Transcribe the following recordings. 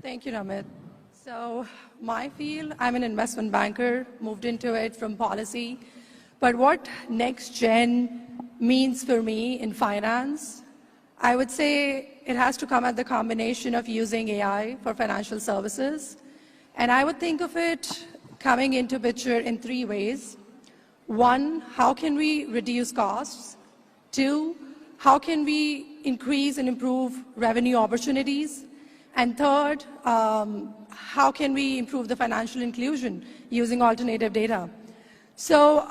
Thank you, Ramit. So my field, I'm an investment banker, moved into it from policy. But what next gen means for me in finance, I would say it has to come at the combination of using AI for financial services. And I would think of it coming into picture in three ways. One, how can we reduce costs? Two, how can we increase and improve revenue opportunities? And third, how can we improve the financial inclusion using alternative data? So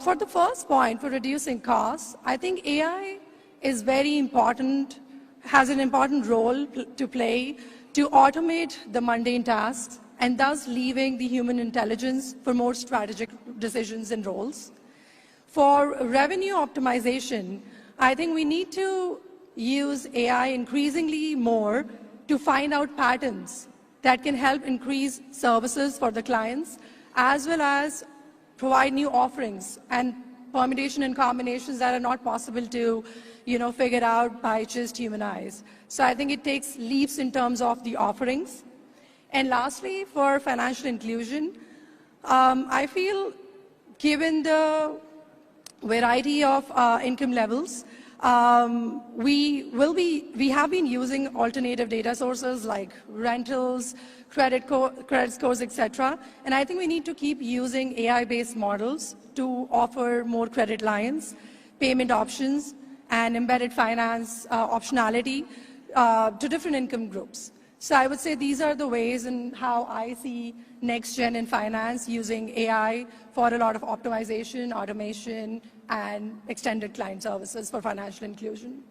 for the first point, for reducing costs, I think AI is very important, has an important role to play to automate the mundane tasks and thus leaving the human intelligence for more strategic decisions and roles. For revenue optimization, I think we need to use AI increasingly more to find out patterns that can help increase services for the clients, as well as provide new offerings and permutation and combinations that are not possible to figure out by just human eyes. So I think it takes leaps in terms of the offerings. And lastly, for financial inclusion, I feel given the variety of income levels, we have been using alternative data sources like rentals, credit scores, etc. And I think we need to keep using AI-based models to offer more credit lines, payment options, and embedded finance optionality to different income groups. So I would say these are the ways in how I see next gen in finance using AI for a lot of optimization, automation, and extended client services for financial inclusion.